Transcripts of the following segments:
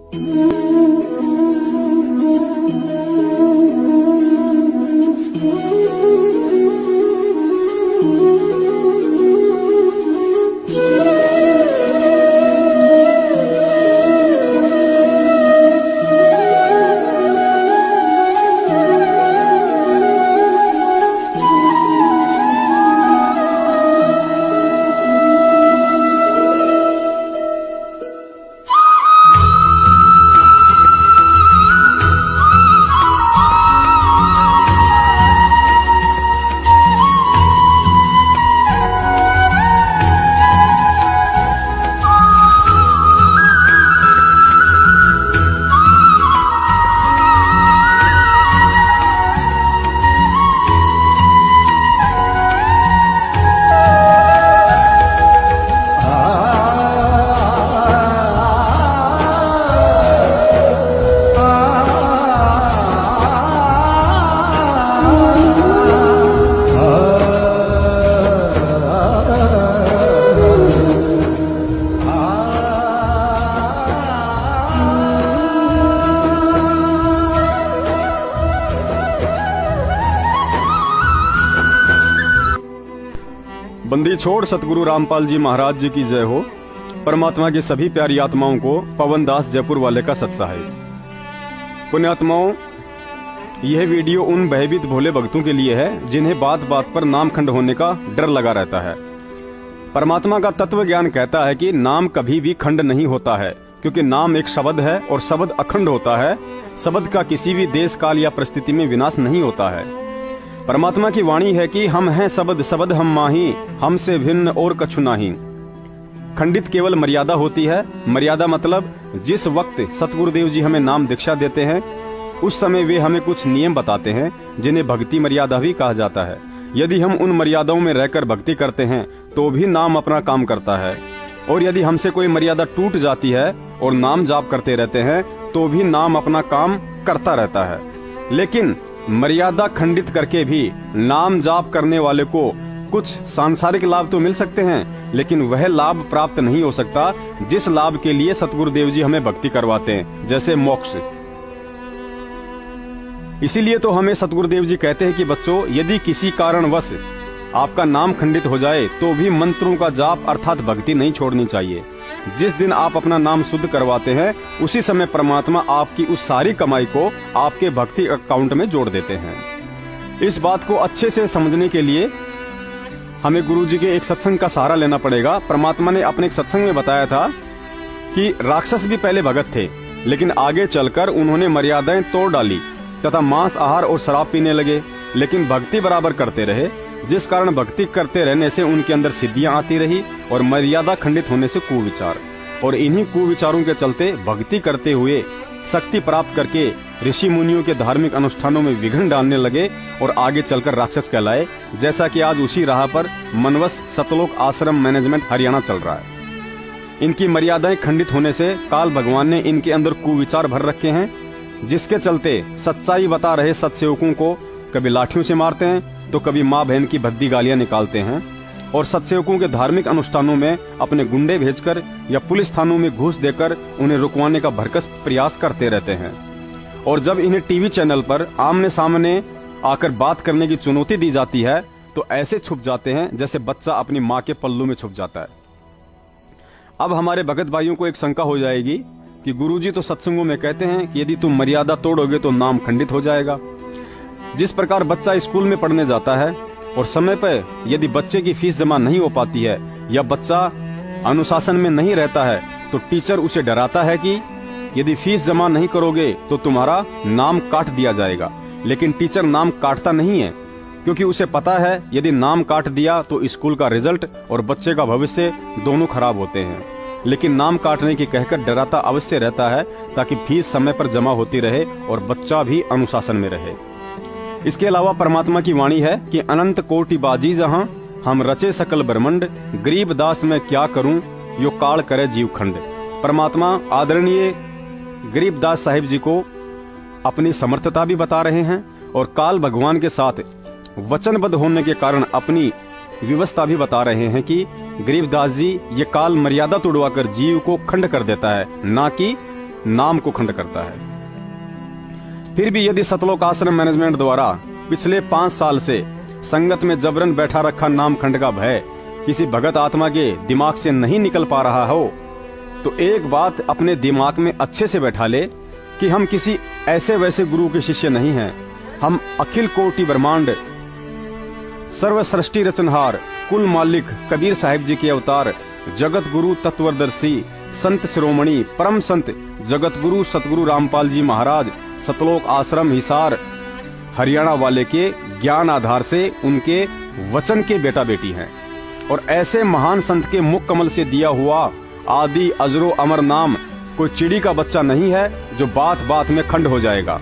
बंदी छोड़ सतगुरु रामपाल जी महाराज जी की जय हो। परमात्मा की सभी प्यारी आत्माओं को पवन दास जयपुर वाले का सत्साहिब। पुण्यात्माओं, यह वीडियो उन भयभीत भोले भक्तों के लिए है जिन्हें बात बात पर नाम खंड होने का डर लगा रहता है। परमात्मा का तत्व ज्ञान कहता है कि नाम कभी भी खंड नहीं होता है, क्योंकि नाम एक शब्द है और शब्द अखंड होता है। शब्द का किसी भी देश काल या परिस्थिति में विनाश नहीं होता है। परमात्मा की वाणी है कि हम हैं शब्द, शब्द हम माही, हमसे भिन्न और कछु नाही। खंडित केवल मर्यादा होती है। मर्यादा मतलब जिस वक्त सतगुरुदेव जी हमें नाम दीक्षा देते हैं उस समय वे हमें कुछ नियम बताते हैं जिन्हें भक्ति मर्यादा भी कहा जाता है। यदि हम उन मर्यादाओं में रहकर भक्ति करते हैं तो भी नाम अपना काम करता है, और यदि हमसे कोई मर्यादा टूट जाती है और नाम जाप करते रहते हैं तो भी नाम अपना काम करता रहता है। लेकिन मर्यादा खंडित करके भी नाम जाप करने वाले को कुछ सांसारिक लाभ तो मिल सकते हैं, लेकिन वह लाभ प्राप्त नहीं हो सकता जिस लाभ के लिए सतगुरुदेव जी हमें भक्ति करवाते हैं, जैसे मोक्ष। इसीलिए तो हमें सतगुरुदेव जी कहते हैं कि बच्चों, यदि किसी कारणवश आपका नाम खंडित हो जाए तो भी मंत्रों का जाप अर्थात भक्ति नहीं छोड़नी चाहिए। जिस दिन आप अपना नाम शुद्ध करवाते हैं उसी समय परमात्मा आपकी उस सारी कमाई को आपके भक्ति अकाउंट में जोड़ देते हैं। इस बात को अच्छे से समझने के लिए हमें गुरुजी के एक सत्संग का सहारा लेना पड़ेगा। परमात्मा ने अपने एक सत्संग में बताया था कि राक्षस भी पहले भगत थे, लेकिन आगे चलकर उन्होंने मर्यादाएं तोड़ डाली तथा मांस आहार और शराब पीने लगे, लेकिन भक्ति बराबर करते रहे, जिस कारण भक्ति करते रहने से उनके अंदर सिद्धियां आती रही और मर्यादा खंडित होने से कुविचार, और इन्हीं कुविचारों के चलते भक्ति करते हुए शक्ति प्राप्त करके ऋषि मुनियों के धार्मिक अनुष्ठानों में विघ्न डालने लगे और आगे चलकर राक्षस कहलाए। जैसा कि आज उसी राह पर मनवस सतलोक आश्रम मैनेजमेंट हरियाणा चल रहा है। इनकी मर्यादाएं खंडित होने से काल भगवान ने इनके अंदर कुविचार भर रखे हैं, जिसके चलते सच्चाई बता रहे सत्सेवकों को कभी लाठियों से मारते हैं तो कभी माँ बहन की भद्दी गालियां निकालते हैं, और सत्सेवकों के धार्मिक अनुष्ठानों में अपने गुंडे भेजकर या पुलिस थानों में घूस देकर उन्हें रुकवाने का भरकस प्रयास करते रहते हैं। और जब इन्हें टीवी चैनल पर आमने सामने आकर बात करने की चुनौती दी जाती है तो ऐसे छुप जाते हैं जैसे बच्चा अपनी माँ के पल्लू में छुप जाता है। अब हमारे भगत भाइयों को एक शंका हो जाएगी कि गुरुजी तो सत्संगों में कहते हैं कि यदि तुम मर्यादा तोड़ोगे तो नाम खंडित हो जाएगा। जिस प्रकार बच्चा स्कूल में पढ़ने जाता है और समय पर यदि बच्चे की फीस जमा नहीं हो पाती है या बच्चा अनुशासन में नहीं रहता है तो टीचर उसे डराता है कि यदि फीस जमा नहीं करोगे तो तुम्हारा नाम काट दिया जाएगा। लेकिन टीचर नाम काटता नहीं है, क्योंकि उसे पता है यदि नाम काट दिया तो स्कूल का रिजल्ट और बच्चे का भविष्य दोनों खराब होते हैं। लेकिन नाम काटने की कहकर डराता अवश्य रहता है ताकि फीस समय पर जमा होती रहे और बच्चा भी अनुशासन में रहे। इसके अलावा परमात्मा की वाणी है कि अनंत कोटि बाजी जहां हम रचे सकल ब्रह्मंड, गरीब दास मैं क्या करूं यो काल करे जीव खंड। परमात्मा आदरणीय गरीब दास साहिब जी को अपनी समर्थता भी बता रहे हैं और काल भगवान के साथ वचनबद्ध होने के कारण अपनी व्यवस्था भी बता रहे हैं कि गरीबदास जी ये काल मर्यादा तोड़वाकर जीव को खंड कर देता है, ना कि नाम को खंड करता है। फिर भी यदि सतलोक आश्रम मैनेजमेंट द्वारा पिछले 5 साल से संगत में जबरन बैठा रखा नाम खंड का भय किसी भगत आत्मा के दिमाग से नहीं निकल पा रहा हो, तो एक बात अपने दिमाग में अच्छे से बैठा ले कि हम किसी ऐसे वैसे गुरु के शिष्य नहीं हैं। हम अखिल कोटि ब्रह्मांड सर्व सृष्टि रचनहार कुल मालिक कबीर साहिब जी के अवतार जगत गुरु तत्वदर्शी संत शिरोमणि परम संत जगत गुरु सतगुरु रामपाल जी महाराज सतलोक आश्रम हिसार हरियाणा वाले के ज्ञान आधार से उनके वचन के बेटा बेटी हैं। और ऐसे महान संत के मुख कमल से दिया हुआ आदि अजरो अमर नाम कोई चिड़ी का बच्चा नहीं है जो बात बात में खंड हो जाएगा।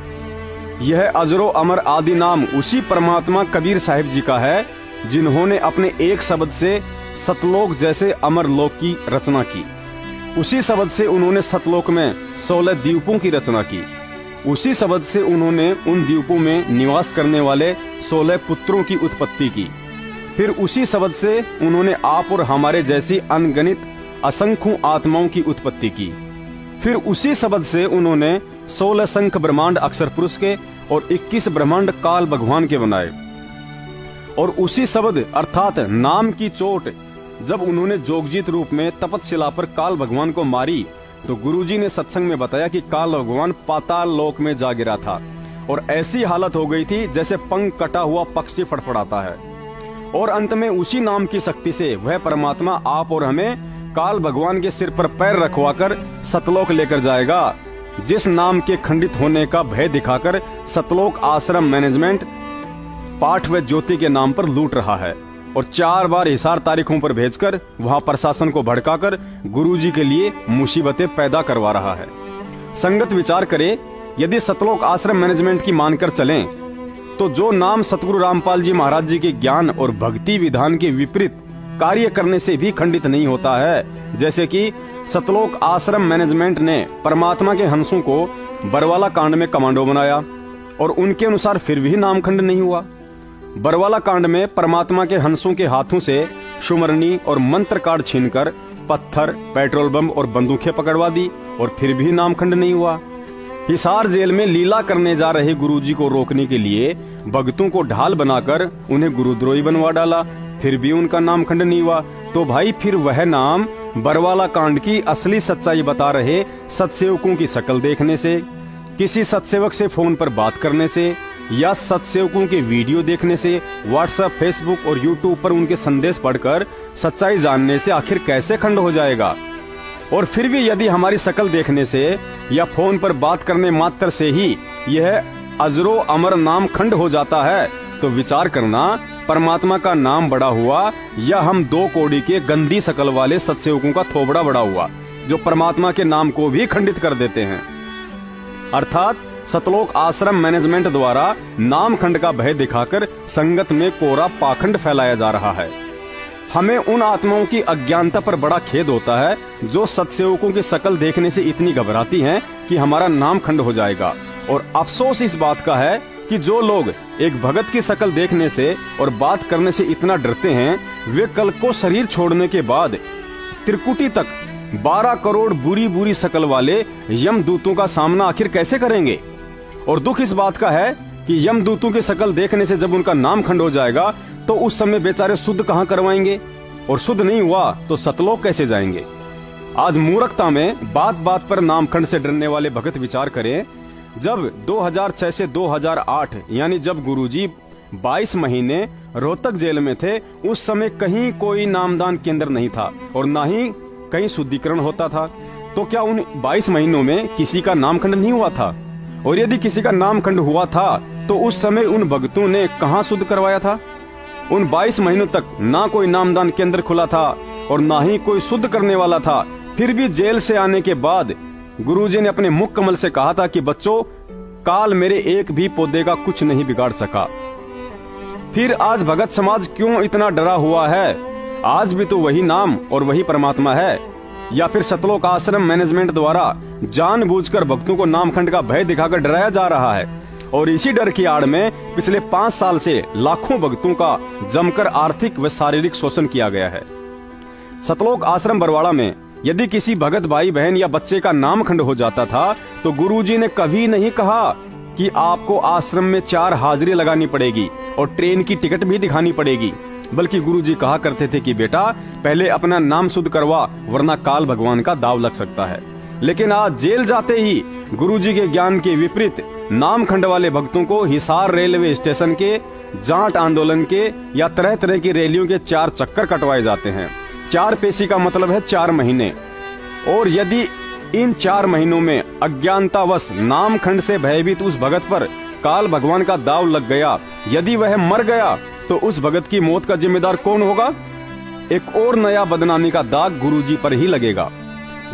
यह अजरो अमर आदि नाम उसी परमात्मा कबीर साहिब जी का है जिन्होंने अपने एक शब्द से सतलोक जैसे अमर लोक की रचना की। उसी शब्द से उन्होंने सतलोक में 16 द्वीपों की रचना की। उसी शब्द से उन्होंने उन द्वीपों में निवास करने वाले 16 पुत्रों की उत्पत्ति की। फिर उसी शब्द से उन्होंने आप और हमारे जैसी अनगिनत असंख्य आत्माओं की उत्पत्ति की। फिर उसी शब्द से उन्होंने 16 संख्य ब्रह्मांड अक्षर पुरुष के और 21 ब्रह्मांड काल भगवान के बनाए। और उसी शब्द अर्थात नाम की चोट जब उन्होंने जोगजीत रूप में तपतशिला पर काल भगवान को मारी, तो गुरुजी ने सत्संग में बताया कि काल भगवान पाताल लोक में जा गिरा था और ऐसी हालत हो गई थी जैसे पंख कटा हुआ पक्षी फड़फड़ाता है। और अंत में उसी नाम की शक्ति से वह परमात्मा आप और हमें काल भगवान के सिर पर पैर रखवाकर सतलोक लेकर जाएगा, जिस नाम के खंडित होने का भय दिखाकर सतलोक आश्रम मैनेजमेंट पाठ व ज्योति के नाम पर लूट रहा है और 4 बार हिसार तारीखों पर भेजकर वहां प्रशासन को भड़काकर गुरुजी के लिए मुसीबतें पैदा करवा रहा है। संगत विचार करे, यदि सतलोक आश्रम मैनेजमेंट की मानकर चलें तो जो नाम सतगुरु रामपाल जी महाराज जी के ज्ञान और भक्ति विधान के विपरीत कार्य करने से भी खंडित नहीं होता है, जैसे कि सतलोक आश्रम मैनेजमेंट ने परमात्मा के हंसों को बरवाला कांड में कमांडो बनाया और उनके अनुसार फिर भी नामखंड नहीं हुआ। बरवाला कांड में परमात्मा के हंसों के हाथों से सुमरनी और मंत्र कार्ड छीनकर पत्थर, पेट्रोल बम और बंदूकें पकड़वा दी और फिर भी नामखंड नहीं हुआ। हिसार जेल में लीला करने जा रहे गुरुजी को रोकने के लिए भक्तों को ढाल बनाकर उन्हें गुरुद्रोही बनवा डाला, फिर भी उनका नामखंड नहीं हुआ। तो भाई फिर वह नाम बरवाला कांड की असली सच्चाई बता रहे सत्सेवकों की शक्ल देखने से, किसी सत्सेवक से फोन पर बात करने से या सत्सेवकों के वीडियो देखने से, व्हाट्सएप, फेसबुक और यूट्यूब पर उनके संदेश पढ़कर सच्चाई जानने से आखिर कैसे खंड हो जाएगा। और फिर भी यदि हमारी शक्ल देखने से या फोन पर बात करने मात्र से ही यह अजरो अमर नाम खंड हो जाता है, तो विचार करना परमात्मा का नाम बड़ा हुआ या हम 2 कौड़ी के गंदी शक्ल वाले सत्सेवकों का थोबड़ा बड़ा हुआ जो परमात्मा के नाम को भी खंडित कर देते हैं। अर्थात सतलोक आश्रम मैनेजमेंट द्वारा नाम खंड का भय दिखाकर संगत में कोरा पाखंड फैलाया जा रहा है। हमें उन आत्माओं की अज्ञानता पर बड़ा खेद होता है जो सत्सेवकों की शक्ल देखने से इतनी घबराती हैं कि हमारा नाम खंड हो जाएगा। और अफसोस इस बात का है कि जो लोग एक भगत की शक्ल देखने से और बात करने से इतना डरते हैं, वे कल को शरीर छोड़ने के बाद त्रिकुटी तक 12 करोड़ बुरी बुरी शक्ल वाले यमदूतों का सामना आखिर कैसे करेंगे। और दुख इस बात का है कि यमदूतों की शक्ल देखने से जब उनका नाम खंड हो जाएगा तो उस समय बेचारे शुद्ध कहाँ करवाएंगे, और शुद्ध नहीं हुआ तो सतलोक कैसे जाएंगे। आज मूर्खता में बात बात पर नामखंड से डरने वाले भगत विचार करें। जब 2006 से 2008 यानी जब गुरुजी 22 महीने रोहतक जेल में थे, उस समय कहीं कोई नामदान केंद्र नहीं था और न ही कहीं शुद्धिकरण होता था। तो क्या उन 22 महीनों में किसी का नामखंड नहीं हुआ था? और यदि किसी का नामखंड हुआ था तो उस समय उन भक्तों ने कहाँ शुद्ध करवाया था? उन 22 महीनों तक ना कोई नामदान केंद्र खुला था और ना ही कोई शुद्ध करने वाला था। फिर भी जेल से आने के बाद गुरुजी ने अपने मुख कमल से कहा था कि बच्चों, काल मेरे एक भी पौधे का कुछ नहीं बिगाड़ सका। फिर आज भगत समाज क्यों इतना डरा हुआ है? आज भी तो वही नाम और वही परमात्मा है, या फिर सतलोक आश्रम मैनेजमेंट द्वारा जानबूझकर भक्तों को नामखंड का भय दिखाकर डराया जा रहा है। और इसी डर की आड़ में पिछले 5 साल से लाखों भक्तों का जमकर आर्थिक व शारीरिक शोषण किया गया है। सतलोक आश्रम बरवाड़ा में यदि किसी भगत भाई बहन या बच्चे का नामखंड हो जाता था तो गुरुजी ने कभी नहीं कहा कि आपको आश्रम में 4 हाजिरी लगानी पड़ेगी और ट्रेन की टिकट भी दिखानी पड़ेगी, बल्कि गुरुजी कहा करते थे कि बेटा पहले अपना नाम शुद्ध करवा, वरना काल भगवान का दाव लग सकता है। लेकिन आज जेल जाते ही गुरुजी के ज्ञान के विपरीत नामखंड वाले भक्तों को हिसार रेलवे स्टेशन के, जाट आंदोलन के या तरह तरह की रैलियों के 4 चक्कर कटवाए जाते हैं। 4 पेशी का मतलब है 4 महीने, और यदि इन 4 महीनों में अज्ञानतावश नामखंड से भयभीत उस भगत पर काल भगवान का दाव लग गया, यदि वह मर गया तो उस भगत की मौत का जिम्मेदार कौन होगा? एक और नया बदनामी का दाग गुरुजी पर ही लगेगा।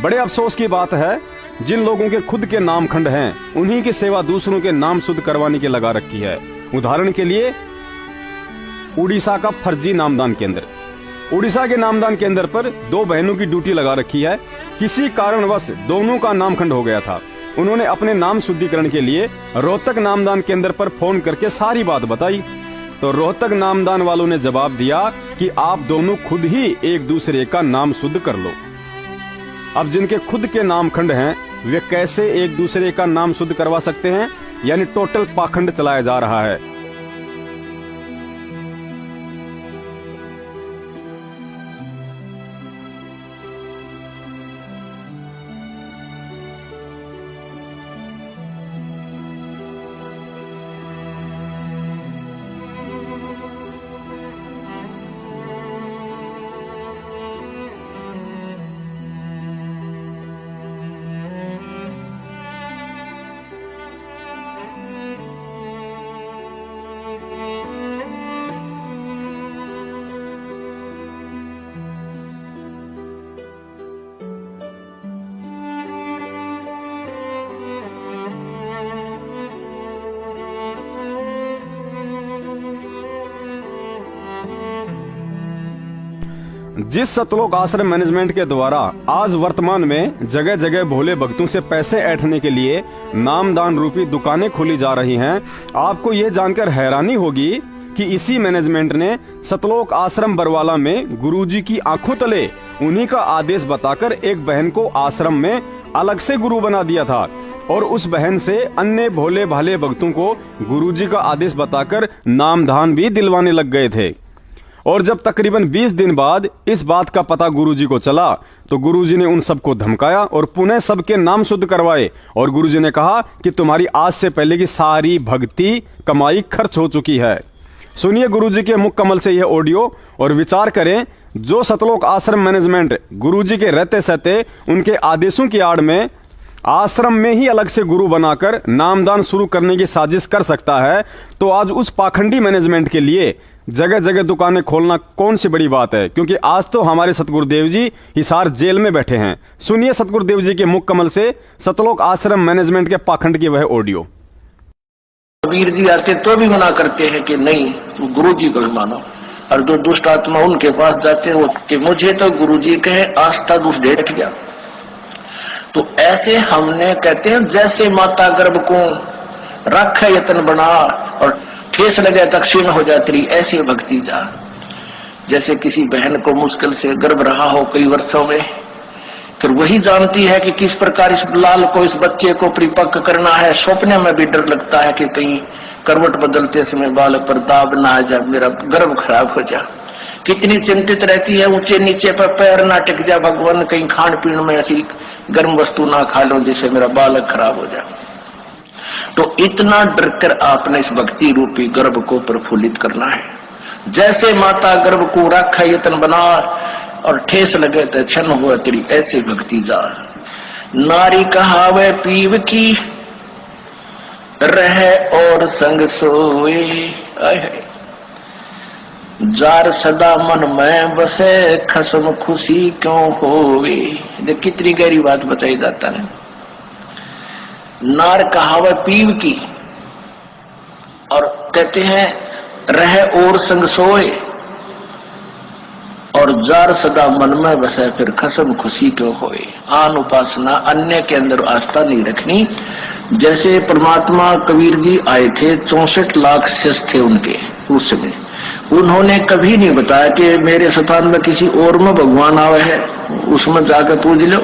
बड़े अफसोस की बात है, जिन लोगों के खुद के नामखंड हैं, उन्हीं की सेवा दूसरों के नाम शुद्ध करवाने की लगा रखी है। उदाहरण के लिए उड़ीसा का फर्जी नामदान केंद्र। उड़ीसा के नामदान केंद्र पर 2 बहनों की ड्यूटी लगा रखी है। किसी कारणवश दोनों का नामखंड हो गया था। उन्होंने अपने नाम शुद्धिकरण के लिए रोहतक नामदान केंद्र पर फोन करके सारी बात बताई, तो रोहतक नामदान वालों ने जवाब दिया कि आप दोनों खुद ही एक दूसरे का नाम शुद्ध कर लो। अब जिनके खुद के नामखंड हैं, वे कैसे एक दूसरे का नाम शुद्ध करवा सकते हैं? यानी टोटल पाखंड चलाया जा रहा है। जिस सतलोक आश्रम मैनेजमेंट के द्वारा आज वर्तमान में जगह जगह भोले भक्तों से पैसे ऐंठने के लिए नामदान रूपी दुकानें खोली जा रही हैं, आपको यह जानकर हैरानी होगी कि इसी मैनेजमेंट ने सतलोक आश्रम बरवाला में गुरुजी की आंखों तले उन्हीं का आदेश बताकर एक बहन को आश्रम में अलग से गुरु बना दिया था, और उस बहन से अन्य भोले भाले भक्तों को गुरुजी का आदेश बताकर नामदान भी दिलवाने लग गए थे। और जब तकरीबन 20 दिन बाद इस बात का पता गुरुजी को चला तो गुरुजी ने उन सबको धमकाया और पुनः सबके नाम शुद्ध करवाए, और गुरुजी ने कहा कि तुम्हारी आज से पहले की सारी भक्ति कमाई खर्च हो चुकी है। सुनिए गुरुजी के मुख कमल से यह ऑडियो और विचार करें, जो सतलोक आश्रम मैनेजमेंट गुरुजी के रहते सहते उनके आदेशों की आड़ में आश्रम में ही अलग से गुरु बनाकर नामदान शुरू करने की साजिश कर सकता है, तो आज उस पाखंडी मैनेजमेंट के लिए जगह जगह दुकानें खोलना कौन सी बड़ी बात है, क्योंकि आज तो हमारे सतगुरुदेव जी हिसार जेल में बैठे हैं। सुनिए सतगुरुदेव जी के मुख कमल से सतलोक आश्रम मैनेजमेंट के पाखंड की वह ऑडियो। कबीर जी आते तो भी मना करते हैं कि नहीं गुरु जी को भी मानो, और जो दुष्ट आत्मा उनके पास जाते हैं वो कि मुझे तो गुरु जी कहे आस्था दुष्ट दे रख गया। तो ऐसे हमने कहते हैं जैसे माता गर्भ को रख यतन बना और ठेस लगे तक क्षीण हो जाती रही, ऐसी भक्ति जा। जैसे किसी बहन को मुश्किल से गर्भ रहा हो कई वर्षों में, फिर वही जानती है कि किस प्रकार इस लाल को, इस बच्चे को परिपक्व करना है। सपने में भी डर लगता है कि कहीं करवट बदलते समय बाल पर दाब ना आ जाए, मेरा गर्भ खराब हो जा। कितनी चिंतित रहती है, ऊंचे नीचे पर पैर ना टिक जाए, भगवान कहीं खान पीन में ऐसी गर्म वस्तु ना खा लो जिससे मेरा बालक खराब हो जाए। तो इतना डरकर आपने इस भक्ति रूपी गर्भ को प्रफुल्लित करना है। जैसे माता गर्भ को रखा यतन बना और ठेस लगे तो क्षण हुआ तेरी, ऐसे भक्ति जा। नारी कहावे पीव की रहे और संग सोए, जार सदा मन में बसे खसम खुशी क्यों होवे। देख कितनी गहरी बात बताई जाता है। नार कहावत पीव की, और कहते हैं रहे और संग सोए, और जार सदा मन में बसे फिर खसम खुशी क्यों होए। आन उपासना अन्य के अंदर आस्था नहीं रखनी। जैसे परमात्मा कबीर जी आए थे, 64 लाख शिष्य थे उनके उस समय, उन्होंने कभी नहीं बताया कि मेरे स्थान में किसी और में भगवान आवे है। उसमें जाकर पूछ लो।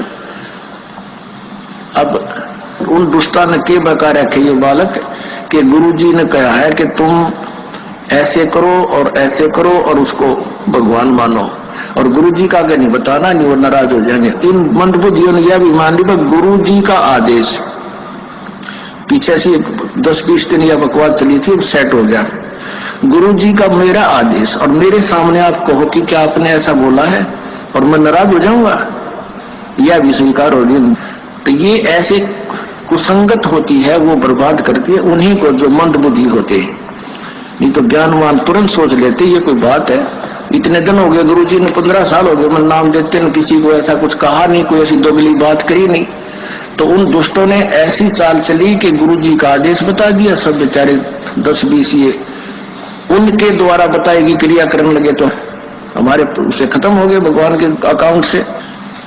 अब उन दुष्टा ने के बका रखे ये बालक कि गुरुजी ने कहा है कि तुम ऐसे करो और ऐसे करो और उसको भगवान मानो, और गुरुजी का आगे नहीं बताना, नहीं वो नाराज हो जाएंगे। इन मंदबुद्धियों ने यह भी मान ली गुरुजी का आदेश। पीछे से 10-20 दिन यह बकवास चली थी, सेट हो गया। गुरुजी का मेरा आदेश और मेरे सामने आप कहो कि क्या आपने ऐसा बोला है और मैं नाराज हो जाऊंगा, यह भी स्वीकार होगी। तो ये ऐसे कुसंगत होती है, वो बर्बाद करती है उन्हीं को जो मंद बुद्धि होते हैं। नहीं तो ज्ञानवान तुरंत सोच लेते ये कोई बात है, इतने दिन हो गए गुरुजी ने 15 साल हो गए मैं नाम देते न, किसी को ऐसा कुछ कहा नहीं, कोई ऐसी दोगली बात करी नहीं। तो उन दुष्टों ने ऐसी चाल चली कि गुरुजी का आदेश बता दिया, सब बेचारे 10-20 ये उनके द्वारा बताएगी क्रिया करने लगे, तो हमारे उसे खत्म हो गए भगवान के अकाउंट से।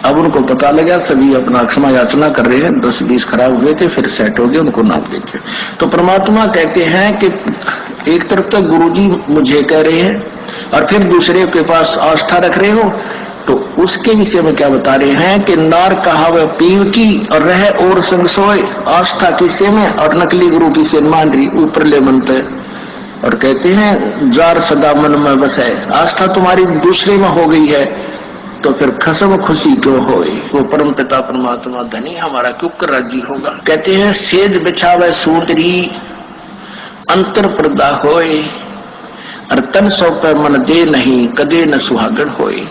अब उनको पता लगा, सभी अपना क्षमा याचना कर रहे हैं, 10-20 खराब हुए थे, फिर सेट हो गए, उनको नाम देखे। तो परमात्मा कहते हैं कि एक तरफ तो गुरुजी मुझे कह रहे हैं और फिर दूसरे के पास आस्था रख रहे हो, तो उसके विषय में क्या बता रहे हैं कि नार कहावे पीव की और रहे और संग सोए, आस्था किसे में और नकली गुरु किसे मान रही, ऊपर ले मनते। और कहते हैं जार सदा मन में बसे, आस्था तुम्हारी दूसरे में हो गई है तो फिर खसम खुशी क्यों होए, वो परम पिता परमात्मा धनी हमारा क्यों कर राजी होगा। कहते हैं सेज बिछावे सूंदरी अंतर पर्दा होए और तन सौंपे मन दे नहीं कदे न सुहागण होए।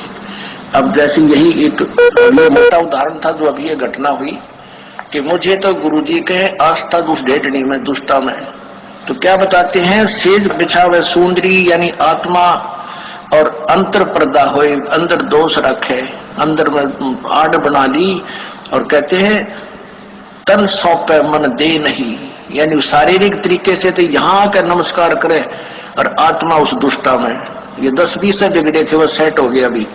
अब जैसे यही एक मोटा उदाहरण था जो अभी ये घटना हुई कि मुझे तो गुरुजी कहे आस्था दुष्ट ढेडनी में दुष्टा में, तो क्या बताते हैं सेज बिछावे सूंदरी यानी आत्मा और अंतर पर्दा होए, अंदर दोष रखे, अंदर में आड़ बना ली, और कहते हैं तन सौंपे मन दे नहीं, यानी शारीरिक तरीके से तो यहाँ आकर नमस्कार करे और आत्मा उस दुष्टा में। ये 10-20 से बिगड़े थे, वो सेट हो गया। अभी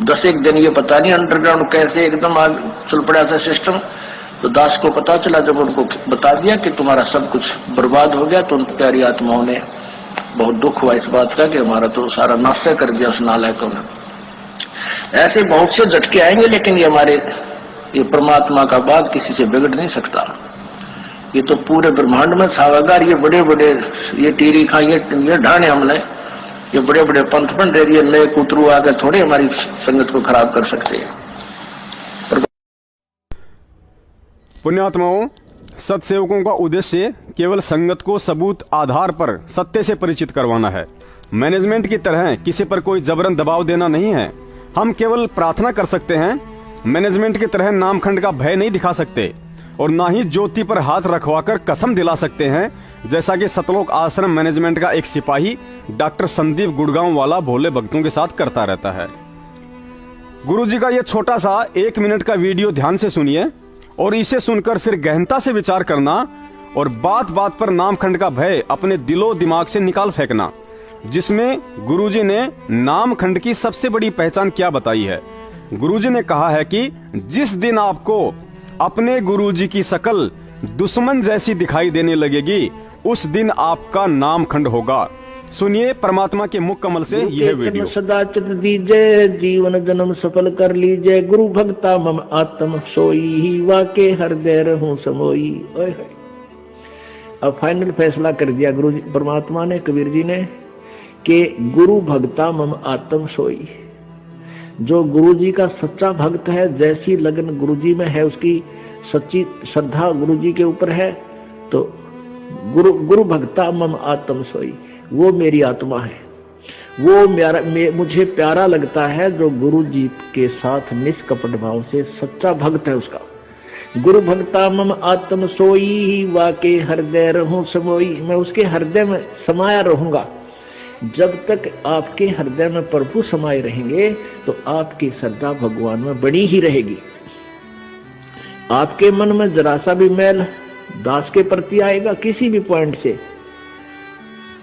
10 दिन ये पता नहीं अंडरग्राउंड कैसे एकदम चल पड़ा था सिस्टम। तो दास को पता चला, जब उनको बता दिया कि तुम्हारा सब कुछ बर्बाद हो गया, तो उन प्यारी आत्माओं ने बहुत दुख हुआ इस बात का कि हमारा तो सारा नाश्ता कर दिया उस नालायकों ने। ऐसे बहुत से झटके आएंगे, लेकिन ये हमारे ये परमात्मा का बात किसी से बिगड़ नहीं सकता। ये तो पूरे ब्रह्मांड में छावागार, ये बड़े बड़े ये टीरी खा ये ढाने हमने, ये बड़े बड़े पंथ बन रहे, ये नए कुतरू आगे थोड़े हमारी संगत को खराब कर सकते हैं। पुण्यात्माओं, सत्सेवकों का उद्देश्य केवल संगत को सबूत आधार पर सत्य से परिचित करवाना है। मैनेजमेंट की तरह किसी पर कोई जबरन दबाव देना नहीं है। हम केवल प्रार्थना कर सकते हैं, मैनेजमेंट की तरह नामखंड का भय नहीं दिखा सकते और ना ही ज्योति पर हाथ रखवाकर कसम दिला सकते हैं, जैसा कि सतलोक आश्रम मैनेजमेंट का एक सिपाही डॉक्टर संदीप गुड़गांव वाला भोले भक्तों के साथ करता रहता है। गुरुजी का यह छोटा सा 1 मिनट का वीडियो ध्यान से सुनिए और इसे सुनकर फिर गहनता से विचार करना और बात बात पर नामखंड का भय अपने दिलो दिमाग से निकाल फेंकना, जिसमें गुरुजी ने नामखंड की सबसे बड़ी पहचान क्या बताई है। गुरुजी ने कहा है कि जिस दिन आपको अपने गुरुजी की शकल दुश्मन जैसी दिखाई देने लगेगी, उस दिन आपका नामखंड होगा। सुनिए परमात्मा के मुख कमल से यह वीडियो। सदा चित दीजय जीवन जन्म सफल कर लीजय, गुरु भक्ता मम आत्म सोई, वाके हृदय रहूं समोई। अब फाइनल फैसला कर दिया गुरु परमात्मा ने, कबीर जी ने, कि गुरु भक्ता मम आत्म सोई। जो गुरु जी का सच्चा भक्त है, जैसी लगन गुरु जी में है, उसकी सच्ची श्रद्धा गुरु जी के ऊपर है, तो गुरु भक्ता मम आत्म सोई, वो मेरी आत्मा है। वो मुझे प्यारा लगता है जो गुरु जी के साथ निष्कपट भाव से सच्चा भक्त है उसका। गुरु भक्ता मम आत्म सोई, वाके हृदय रहूं समोई। मैं उसके हृदय में समाया रहूंगा। जब तक आपके हृदय में प्रभु समाये रहेंगे तो आपकी श्रद्धा भगवान में बनी ही रहेगी। आपके मन में जरा सा भी मैल दास के प्रति आएगा, किसी भी पॉइंट से,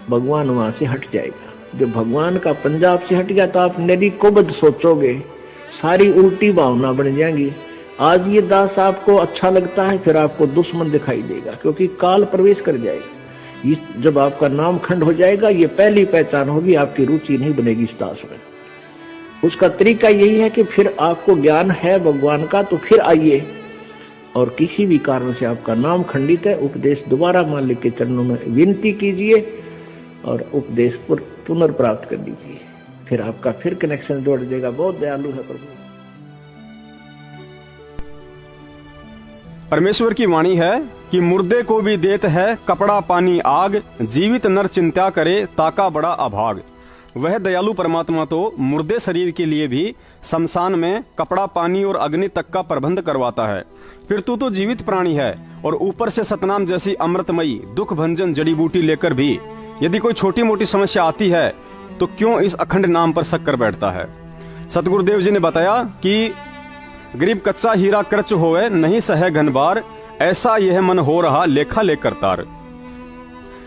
भगवान वहां से हट जाएगा। जब भगवान का पंजाब से हट गया तो आप नदी को बद सोचोगे, सारी उल्टी भावना बन जाएंगी। आज ये दास आपको अच्छा लगता है, फिर आपको दुश्मन दिखाई देगा, क्योंकि काल प्रवेश कर जाएगा। जब आपका नाम खंड हो जाएगा, ये पहली पहचान होगी, आपकी रुचि नहीं बनेगी इस दास में। उसका तरीका यही है कि फिर आपको ज्ञान है भगवान का तो फिर आइए, और किसी भी कारण से आपका नाम खंडित है, उपदेश दोबारा मालिक के चरणों में विनती कीजिए और उपदेश पुनर्प्राप्त कर लीजिए, फिर आपका फिर कनेक्शन जोड़ देगा। बहुत दयालु है प्रभु। परमेश्वर की वाणी है कि मुर्दे को भी देत है कपड़ा पानी आग, जीवित नर चिंता करे ताका बड़ा अभाग। वह दयालु परमात्मा तो मुर्दे शरीर के लिए भी शमशान में कपड़ा पानी और अग्नि तक का प्रबंध करवाता है, फिर तू तो जीवित प्राणी है और ऊपर से सतनाम जैसी अमृतमयी दुख भंजन जड़ी बूटी लेकर भी यदि कोई छोटी मोटी समस्या आती है तो क्यों इस अखंड नाम पर शक कर बैठता है। सतगुरुदेव जी ने बताया कि गरीब कच्चा हीरा कृच होए नहीं सहे घनबार, ऐसा यह मन हो रहा लेखा ले करतार।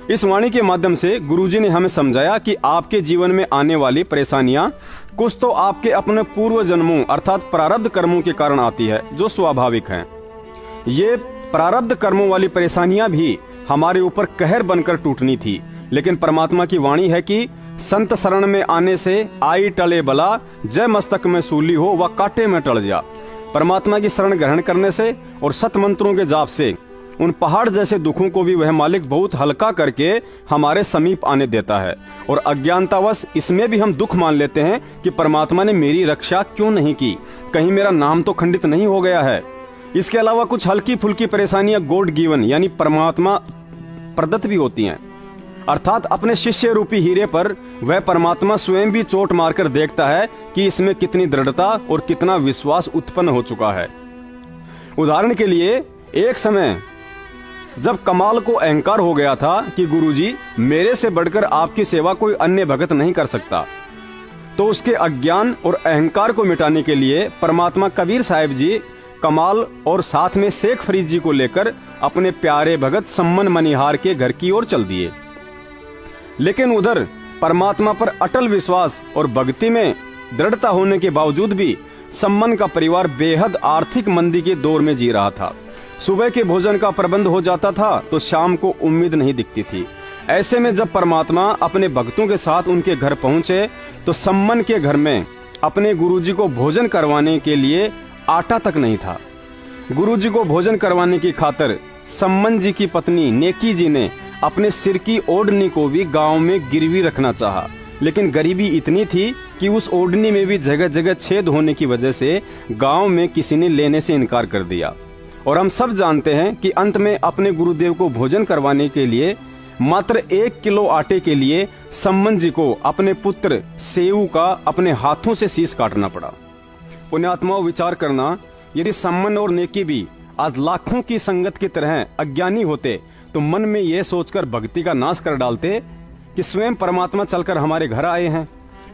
इस वाणी के माध्यम से गुरुजी ने हमें समझाया कि आपके जीवन में आने वाली परेशानियां कुछ तो आपके अपने पूर्व जन्मों अर्थात प्रारब्ध कर्मों के कारण आती है, जो स्वाभाविक हैं। ये प्रारब्ध कर्मों वाली परेशानियां भी हमारे ऊपर कहर बनकर टूटनी थी, लेकिन परमात्मा की वाणी है कि संत शरण में आने से आई टले बला, जय मस्तक में सूली हो व कांटे में टल जा। परमात्मा की शरण ग्रहण करने से और सत मंत्रों के जाप से उन पहाड़ जैसे दुखों को भी वह मालिक बहुत हल्का करके हमारे समीप आने देता है। और अज्ञानतावश इसमें भी हम दुख मान लेते हैं कि परमात्मा ने मेरी रक्षा क्यों नहीं की, कहीं मेरा नाम तो खंडित नहीं हो गया है। इसके अलावा कुछ हल्की फुल्की परेशानियां गॉड गिवन यानी परमात्मा प्रदत्त भी होती हैं, अर्थात अपने शिष्य रूपी हीरे पर वह परमात्मा स्वयं भी चोट मारकर देखता है कि इसमें कितनी दृढ़ता और कितना विश्वास उत्पन्न हो चुका है। उदाहरण के लिए एक समय जब कमाल को अहंकार हो गया था कि गुरुजी मेरे से बढ़कर आपकी सेवा कोई अन्य भगत नहीं कर सकता, तो उसके अज्ञान और अहंकार को मिटाने के लिए परमात्मा कबीर साहिब जी कमाल और साथ में शेख फरीद जी को लेकर अपने प्यारे भगत सम्मन मनिहार के घर की ओर चल दिए। लेकिन उधर परमात्मा पर अटल विश्वास और भक्ति में दृढ़ता होने के बावजूद भी सम्मन का परिवार बेहद आर्थिक मंदी के दौर में जी रहा था। सुबह के भोजन का प्रबंध हो जाता था तो शाम को उम्मीद नहीं दिखती थी। ऐसे में जब परमात्मा अपने भक्तों के साथ उनके घर पहुंचे तो सम्मन के घर में अपने गुरुजी को भोजन करवाने के लिए आटा तक नहीं था। गुरुजी को भोजन करवाने की खातिर सम्मन जी की पत्नी नेकी जी ने अपने सिर की ओढ़नी को भी गांव में गिरवी रखना चाहा, लेकिन गरीबी इतनी थी कि उस ओढ़नी में भी जगह जगह छेद होने की वजह से गांव में किसी ने लेने से इनकार कर दिया। और हम सब जानते हैं कि अंत में अपने गुरुदेव को भोजन करवाने के लिए मात्र 1 किलो आटे के लिए सम्मन जी को अपने पुत्र सेऊ का अपने हाथों से शीश काटना पड़ा। पुण्यात्माओं, विचार करना, यदि सम्मन और नेकी भी आज लाखों की संगत की तरह अज्ञानी होते तो मन में यह सोचकर भक्ति का नाश कर डालते कि स्वयं परमात्मा चलकर हमारे घर आए हैं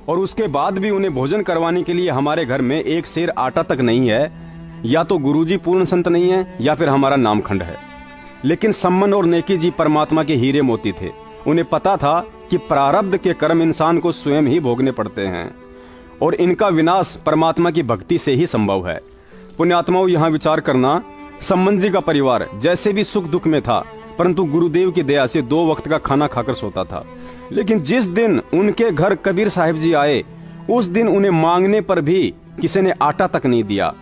और उसके बाद भी उन्हें भोजन करवाने के लिए हमारे घर में 1 सेर आटा तक नहीं है, या तो गुरुजी पूर्ण संत नहीं है या फिर हमारा नामखंड है। लेकिन सम्मन और नेकी जी परमात्मा के हीरे मोती थे। उन्हें पता था कि प्रारब्ध के कर्म इंसान को स्वयं ही भोगने पड़ते हैं और इनका विनाश परमात्मा की भक्ति से ही संभव है। पुण्यात्माओं, यहाँ विचार करना, सम्मन जी का परिवार जैसे भी सुख दुख में था, परंतु गुरुदेव की दया से 2 वक्त का खाना खाकर सोता था। लेकिन जिस दिन उनके घर कबीर साहिब जी आए, उस दिन उन्हें मांगने पर भी किसी ने आटा तक नहीं दिया।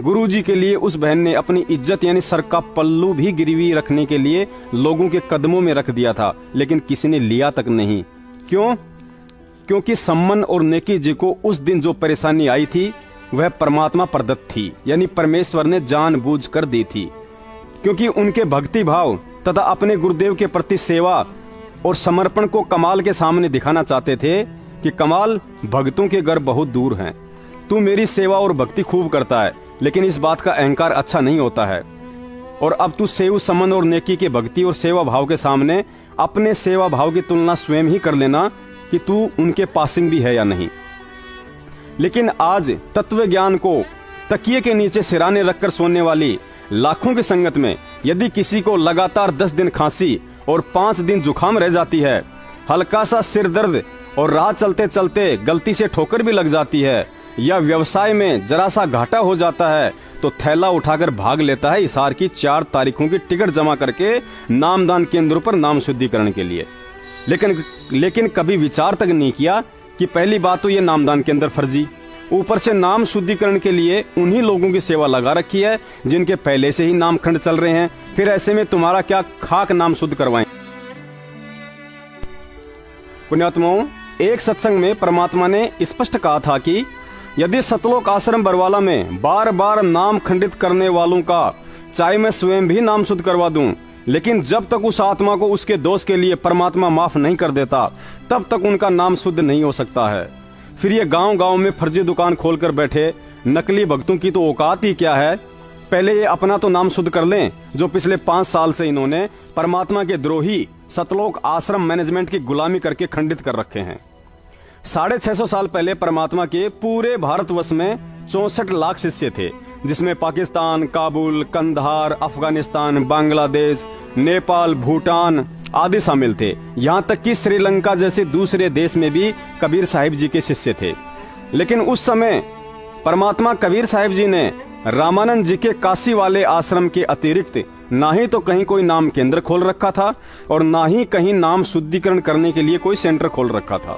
गुरुजी के लिए उस बहन ने अपनी इज्जत यानी सर का पल्लू भी गिरवी रखने के लिए लोगों के कदमों में रख दिया था, लेकिन किसी ने लिया तक नहीं। क्यों? क्योंकि सम्मन और नेकी जी को उस दिन जो परेशानी आई थी वह परमात्मा प्रदत्त थी, यानी परमेश्वर ने जानबूझकर दी थी। क्योंकि उनके भक्ति भाव तथा अपने गुरुदेव के प्रति सेवा और समर्पण को कमाल के सामने दिखाना चाहते थे कि कमाल, भक्तों के घर बहुत दूर हैं, तू मेरी सेवा और भक्ति खूब करता है, लेकिन इस बात का अहंकार अच्छा नहीं होता है। और अब तू सेव सम्मन और नेकी के भक्ति और सेवा भाव के सामने अपने सेवा भाव की तुलना स्वयं ही कर लेना कि तू उनके पासिंग भी है या नहीं। लेकिन आज तत्व ज्ञान को तकिए के नीचे सिराने रखकर सोने वाली लाखों की संगत में यदि किसी को लगातार 10 दिन खांसी और 5 दिन जुकाम रह जाती है, हल्का सा सिर दर्द और राह चलते चलते गलती से ठोकर भी लग जाती है, या व्यवसाय में जरा सा घाटा हो जाता है, तो थैला उठाकर भाग लेता है हिसार की 4 तारीखों की टिकट जमा करके नामदान केंद्रों पर नाम शुद्धिकरण के लिए। लेकिन कभी विचार तक नहीं किया कि पहली बात तो ये नामदान केंद्र फर्जी, ऊपर से नाम शुद्धिकरण के लिए उन्हीं लोगों की सेवा लगा रखी है जिनके पहले से ही नाम खंड चल रहे हैं। फिर ऐसे में तुम्हारा क्या खाक नाम शुद्ध करवाएं। पुण्यात्माओं, एक सत्संग में परमात्मा ने स्पष्ट कहा था कि यदि सतलोक आश्रम बरवाला में बार बार नाम खंडित करने वालों का चाहे मैं स्वयं भी नाम शुद्ध करवा दूं, लेकिन जब तक उस आत्मा को उसके दोष के लिए परमात्मा माफ नहीं कर देता तब तक उनका नाम शुद्ध नहीं हो सकता है। फिर ये गांव गांव में फर्जी दुकान खोलकर बैठे नकली भक्तों की तो औकात ही क्या है। पहले ये अपना तो नाम शुद्ध कर लें जो पिछले 5 साल से इन्होंने परमात्मा के द्रोही सतलोक आश्रम मैनेजमेंट की गुलामी करके खंडित कर रखे हैं। 650 साल पहले परमात्मा के पूरे भारतवर्ष में 64 लाख शिष्य थे, जिसमें पाकिस्तान, काबुल, कंधार, अफगानिस्तान, बांग्लादेश, नेपाल, भूटान आदि शामिल थे। यहाँ तक कि श्रीलंका जैसे दूसरे देश में भी कबीर साहिब जी के शिष्य थे। लेकिन उस समय परमात्मा कबीर साहिब जी ने रामानंद जी के काशी वाले आश्रम के अतिरिक्त ना ही तो कहीं कोई नाम केंद्र खोल रखा था और ना ही कहीं नाम शुद्धिकरण करने के लिए कोई सेंटर खोल रखा था।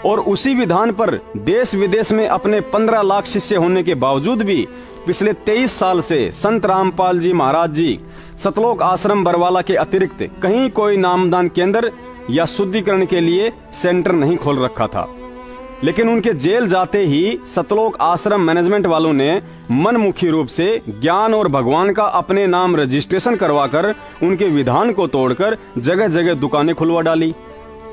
और उसी विधान पर देश विदेश में अपने 15 लाख शिष्य होने के बावजूद भी पिछले 23 साल से संत रामपाल जी महाराज जी सतलोक आश्रम बरवाला के अतिरिक्त कहीं कोई नामदान केंद्र या शुद्धिकरण के लिए सेंटर नहीं खोल रखा था। लेकिन उनके जेल जाते ही सतलोक आश्रम मैनेजमेंट वालों ने मनमुखी रूप से ज्ञान और भगवान का अपने नाम रजिस्ट्रेशन करवाकर उनके विधान को तोड़कर जगह जगह दुकानें खुलवा डाली,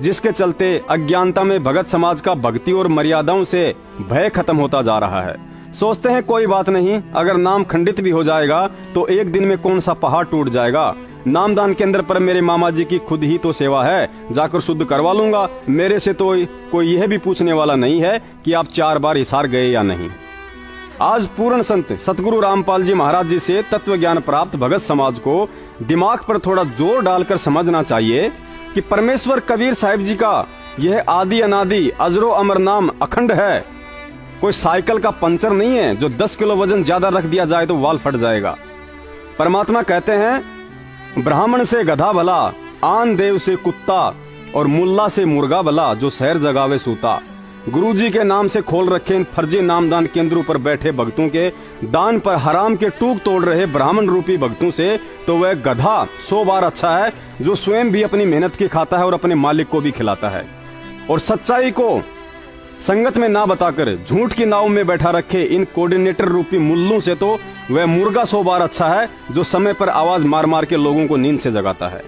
जिसके चलते अज्ञानता में भगत समाज का भक्ति और मर्यादाओं से भय खत्म होता जा रहा है। सोचते हैं कोई बात नहीं, अगर नाम खंडित भी हो जाएगा तो एक दिन में कौन सा पहाड़ टूट जाएगा। नामदान केंद्र पर मेरे मामा जी की खुद ही तो सेवा है, जाकर शुद्ध करवा लूंगा। मेरे से तो कोई यह भी पूछने वाला नहीं है कि आप 4 बार हिसार गए या नहीं। आज पूर्ण संत सतगुरु रामपाल जी महाराज जी से तत्व ज्ञान प्राप्त भगत समाज को दिमाग पर थोड़ा जोर डालकर समझना चाहिए कि परमेश्वर कबीर साहिब जी का यह आदि अनादि अजरो अमर नाम अखंड है। कोई साइकिल का पंचर नहीं है जो 10 किलो वजन ज्यादा रख दिया जाए तो वाल फट जाएगा। परमात्मा कहते हैं, ब्राह्मण से गधा भला, आन देव से कुत्ता और मुल्ला से मुर्गा भला, जो शहर जगावे सूता। गुरु जी के नाम से खोल रखे इन फर्जी नामदान केंद्रों पर बैठे भक्तों के दान पर हराम के टूक तोड़ रहे ब्राह्मण रूपी भक्तों से तो वह गधा 100 बार अच्छा है जो स्वयं भी अपनी मेहनत की खाता है और अपने मालिक को भी खिलाता है। और सच्चाई को संगत में ना बताकर झूठ की नाव में बैठा रखे इन कोऑर्डिनेटर रूपी मुल्लों से तो वह मुर्गा 100 बार अच्छा है जो समय पर आवाज मार मार के लोगों को नींद से जगाता है।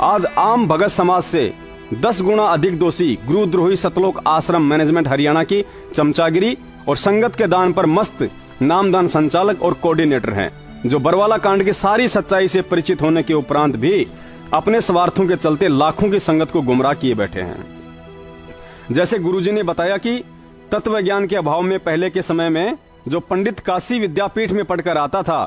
आज आम भगत समाज से 10 गुना अधिक दोषी गुरुद्रोही सतलोक आश्रम मैनेजमेंट हरियाणा की चमचागिरी और संगत के दान पर मस्त नामदान संचालक और कोऑर्डिनेटर हैं, जो बरवाला कांड की सारी सच्चाई से परिचित होने के उपरांत भी अपने स्वार्थों के चलते लाखों की संगत को गुमराह किए बैठे हैं। जैसे गुरुजी ने बताया कि तत्व ज्ञान के अभाव में पहले के समय में जो पंडित काशी विद्यापीठ में पढ़कर आता था,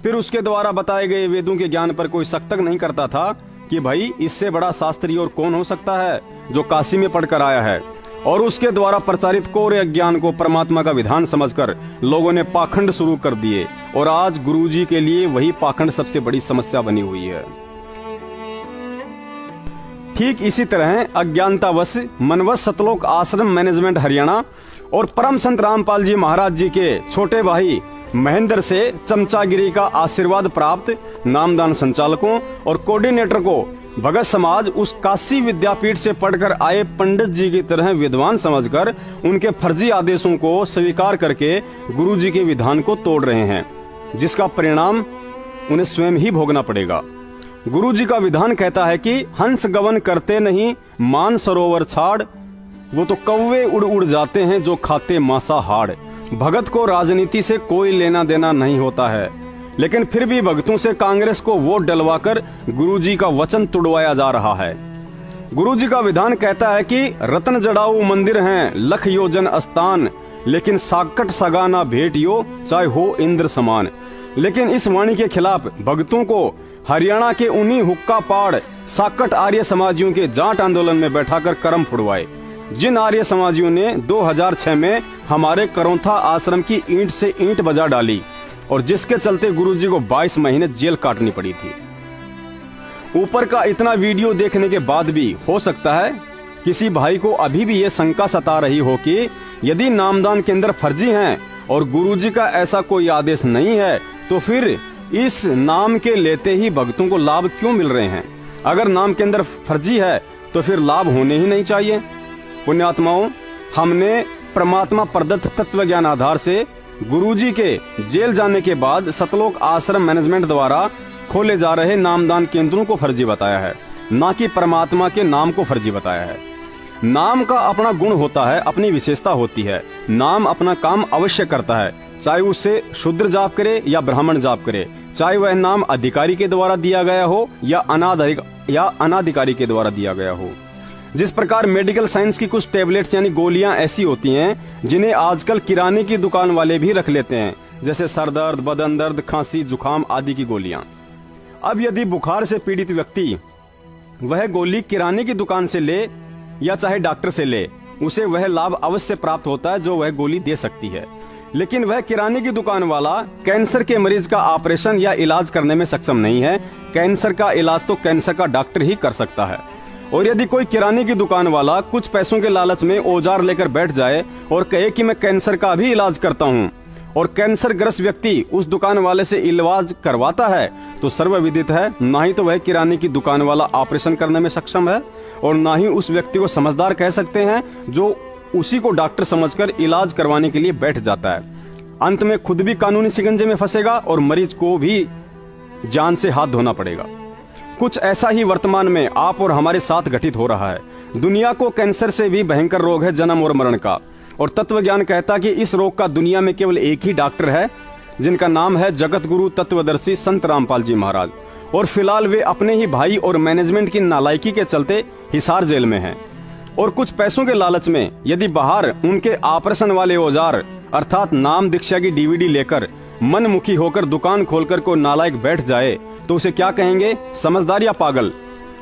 फिर उसके द्वारा बताए गए वेदों के ज्ञान पर कोई शक तक नहीं करता था कि भाई इससे बड़ा शास्त्री और कौन हो सकता है जो काशी में पढ़कर आया है। और उसके द्वारा प्रचारित कोरे अज्ञान को परमात्मा का विधान समझकर लोगों ने पाखंड शुरू कर दिए और आज गुरुजी के लिए वही पाखंड सबसे बड़ी समस्या बनी हुई है। ठीक इसी तरह अज्ञानतावश मनवश सतलोक आश्रम मैनेजमेंट हरियाणा और परम संत रामपाल जी महाराज जी के छोटे भाई महेंद्र से चमचागिरी का आशीर्वाद प्राप्त नामदान संचालकों और कोऑर्डिनेटर को भगत समाज उस काशी विद्यापीठ से पढ़कर आए पंडित जी की तरह विद्वान समझकर उनके फर्जी आदेशों को स्वीकार करके गुरुजी के विधान को तोड़ रहे हैं, जिसका परिणाम उन्हें स्वयं ही भोगना पड़ेगा। गुरुजी का विधान कहता है कि हंस गवन करते नहीं मान सरोवर छाड़, वो तो कौवे उड़ उड़ जाते हैं जो खाते मांसाहाड़। भगत को राजनीति से कोई लेना देना नहीं होता है, लेकिन फिर भी भक्तों से कांग्रेस को वोट डलवाकर गुरुजी का वचन तुड़वाया जा रहा है। गुरुजी का विधान कहता है कि रत्न जड़ाऊ मंदिर हैं लख योजन स्थान, लेकिन साकट सगाना भेटियो चाहे हो इंद्र समान। लेकिन इस वाणी के खिलाफ भक्तों को हरियाणा के उन्हीं हुक्का पाड़ साकट आर्य समाजियों के जाट आंदोलन में बैठाकर करम फुड़वाए, जिन आर्य समाजियों ने 2006 में हमारे करौंथा आश्रम की ईंट से ईंट बजा डाली और जिसके चलते गुरुजी को 22 महीने जेल काटनी पड़ी थी। ऊपर का इतना वीडियो देखने के बाद भी हो सकता है किसी भाई को अभी भी ये शंका सता रही हो कि यदि नामदान केंद्र फर्जी हैं और गुरुजी का ऐसा कोई आदेश नहीं है, तो फिर इस नाम के लेते ही भक्तों को लाभ क्यों मिल रहे हैं? अगर नाम केंद्र फर्जी है तो फिर लाभ होने ही नहीं चाहिए। पुण्यात्माओं, हमने परमात्मा प्रदत्त तत्व ज्ञान आधार से गुरुजी के जेल जाने के बाद सतलोक आश्रम मैनेजमेंट द्वारा खोले जा रहे नामदान केंद्रों को फर्जी बताया है, ना कि परमात्मा के नाम को फर्जी बताया है। नाम का अपना गुण होता है, अपनी विशेषता होती है। नाम अपना काम अवश्य करता है, चाहे उससे शूद्र जाप करे या ब्राह्मण जाप करे, चाहे वह नाम अधिकारी के द्वारा दिया गया हो या अनाधिकारी के द्वारा दिया गया हो। जिस प्रकार मेडिकल साइंस की कुछ टेबलेट्स यानी गोलियां ऐसी होती हैं जिन्हें आजकल किराने की दुकान वाले भी रख लेते हैं, जैसे सर दर्द, बदन दर्द, खांसी, जुकाम आदि की गोलियां। अब यदि बुखार से पीड़ित व्यक्ति वह गोली किराने की दुकान से ले या चाहे डॉक्टर से ले, उसे वह लाभ अवश्य प्राप्त होता है जो वह गोली दे सकती है। लेकिन वह किराने की दुकान वाला कैंसर के मरीज का ऑपरेशन या इलाज करने में सक्षम नहीं है। कैंसर का इलाज तो कैंसर का डॉक्टर ही कर सकता है। और यदि कोई किराने की दुकान वाला कुछ पैसों के लालच में औजार लेकर बैठ जाए और कहे कि मैं कैंसर का भी इलाज करता हूं, और कैंसर ग्रस्त व्यक्ति उस दुकान वाले से इलाज करवाता है, तो सर्वविदित है ना ही तो वह किराने की दुकान वाला ऑपरेशन करने में सक्षम है और ना ही उस व्यक्ति को समझदार कह सकते हैं जो उसी को डॉक्टर समझकर इलाज करवाने के लिए बैठ जाता है। अंत में खुद भी कानूनी शिकंजे में फंसेगा और मरीज को भी जान से हाथ धोना पड़ेगा। कुछ ऐसा ही वर्तमान में आप और हमारे साथ घटित हो रहा है। दुनिया को कैंसर से भी भयंकर रोग है जन्म और मरण का, और तत्व ज्ञान कहता कि इस रोग का दुनिया में केवल एक ही डॉक्टर है, जिनका नाम है जगत गुरु तत्वदर्शी संत रामपाल जी महाराज। और फिलहाल वे अपने ही भाई और मैनेजमेंट की नालायकी के चलते हिसार जेल में हैं। और कुछ पैसों के लालच में यदि बाहर उनके ऑपरेशन वाले औजार अर्थात नाम दीक्षा की डीवीडी लेकर मनमुखी होकर दुकान खोलकर कोई नालायक बैठ जाए, तो उसे क्या कहेंगे? समझदार या पागल?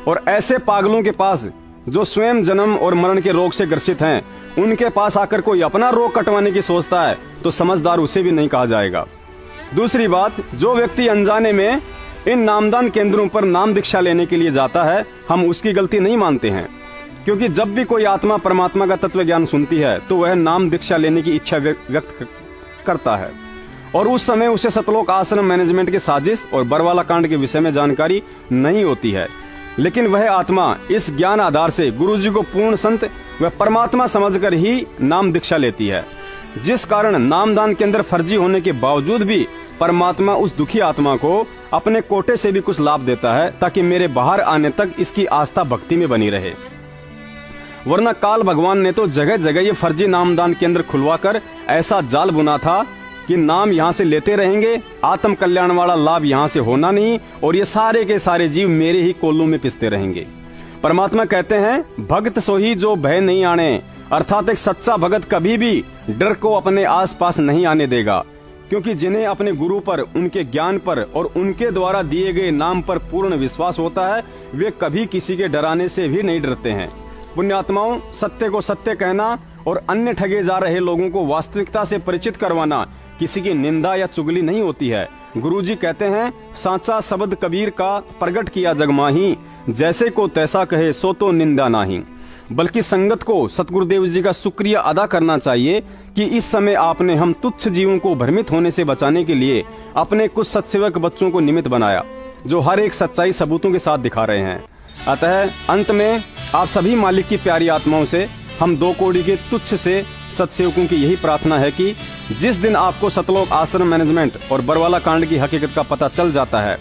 और ऐसे पागलों के पास जो स्वयं जन्म और मरण के रोग से ग्रसित हैं, उनके पास आकर कोई अपना रोग कटवाने की सोचता है तो समझदार उसे भी नहीं कहा जाएगा। दूसरी बात, जो व्यक्ति अनजाने में इन नामदान केंद्रों पर नाम दीक्षा लेने के लिए जाता है, हम उसकी गलती नहीं मानते हैं, क्योंकि जब भी कोई आत्मा परमात्मा का तत्व ज्ञान सुनती है तो वह नाम दीक्षा लेने की इच्छा व्यक्त करता है, और उस समय उसे सतलोक आश्रम मैनेजमेंट की साजिश और बरवाला कांड के विषय में जानकारी नहीं होती है। लेकिन वह आत्मा इस ज्ञान आधार से गुरुजी को पूर्ण संत व परमात्मा समझकर ही नाम दीक्षा लेती है, जिस कारण नामदान के अंदर फर्जी होने के बावजूद भी परमात्मा उस दुखी आत्मा को अपने कोटे से भी कुछ लाभ देता है, ताकि मेरे बाहर आने तक इसकी आस्था भक्ति में बनी रहे। वरना काल भगवान ने तो जगह जगह ये फर्जी नामदान केंद्र खुलवाकर ऐसा जाल बुना था कि नाम यहाँ से लेते रहेंगे, आत्म कल्याण वाला लाभ यहाँ से होना नहीं, और ये सारे के सारे जीव मेरे ही कोल्लू में पिसते रहेंगे। परमात्मा कहते हैं, भक्त सोही जो भय नहीं आने, अर्थात एक सच्चा भगत कभी भी डर को अपने आसपास नहीं आने देगा, क्योंकि जिन्हें अपने गुरु पर, उनके ज्ञान पर और उनके द्वारा दिए गए नाम पर पूर्ण विश्वास होता है, वे कभी किसी के डराने से भी नहीं डरते हैं। पुण्यात्माओं, सत्य को सत्य कहना और अन्य ठगे जा रहे लोगों को वास्तविकता से परिचित करवाना किसी की निंदा या चुगली नहीं होती है। गुरुजी कहते हैं, सांचा शब्द कबीर का प्रगट किया जग माही, जैसे को तैसा कहे सो तो निंदा नाही। बल्कि संगत को सतगुरुदेव जी का शुक्रिया अदा करना चाहिए कि इस समय आपने हम तुच्छ जीवों को भ्रमित होने से बचाने के लिए अपने कुछ सत्सेवक बच्चों को निमित्त बनाया, जो हर एक सच्चाई सबूतों के साथ दिखा रहे हैं। अतः अंत में आप सभी मालिक की प्यारी आत्माओं से हम 2 कौड़ी के तुच्छ से सत्सेवकों की यही प्रार्थना है कि जिस दिन आपको सतलोक आश्रम मैनेजमेंट और बरवाला कांड की हकीकत का पता चल जाता है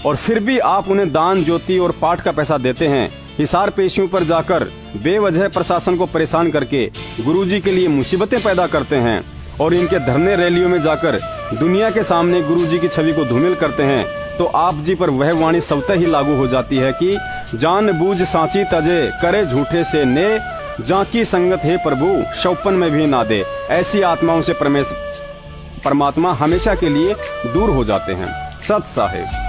और फिर भी आप उन्हें दान, ज्योति और पाठ का पैसा देते हैं, हिसार पेशियों पर जाकर बेवजह प्रशासन को परेशान करके गुरुजी के लिए मुसीबतें पैदा करते हैं और इनके धरने रैलियों में जाकर दुनिया के सामने गुरुजी की छवि को धूमिल करते हैं, तो आप जी पर वह वाणी स्वतः ही लागू हो जाती है कि जान बूझ सांची तजे, करे झूठे से ने, जाकी संगत है प्रभु शौपन में भी ना दे। ऐसी आत्माओं से परमात्मा हमेशा के लिए दूर हो जाते हैं। सत साहेब।